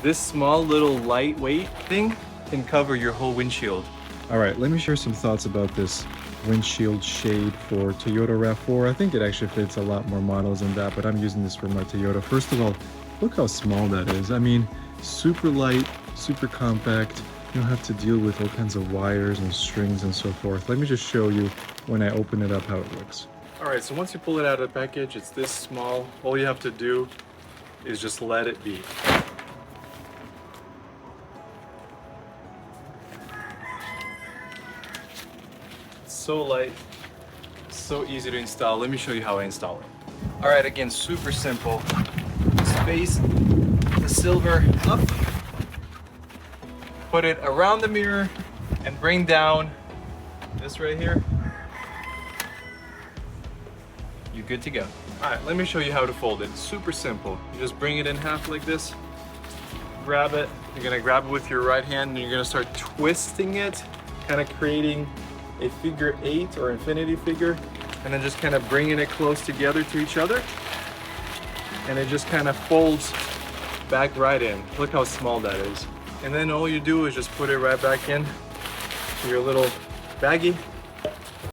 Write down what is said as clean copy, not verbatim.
This small little lightweight thing can cover your whole windshield. All right, let me share some thoughts about this windshield shade for Toyota RAV4. I think it actually fits a lot more models than that, but I'm using this for my Toyota. First of all, look how small that is. I mean, super light, super compact. You don't have to deal with all kinds of wires and strings and so forth. Let me just show you when I open it up how it looks. All right, so once you pull it out of the package, it's this small. All you have to do is just let it be. It's so light, so easy to install. Let me show you how I install it. All right, again, super simple. Space the silver up, put it around the mirror, and bring down this right here. You're good to go. All right, let me show you how to fold it. It's super simple. You just bring it in half like this, grab it. You're gonna grab it with your right hand and you're gonna start twisting it, kind of creating a figure 8 or infinity figure, and then just kind of bringing it close together to each other. And it just kind of folds back right in. Look how small that is. And then all you do is just put it right back in to your little baggie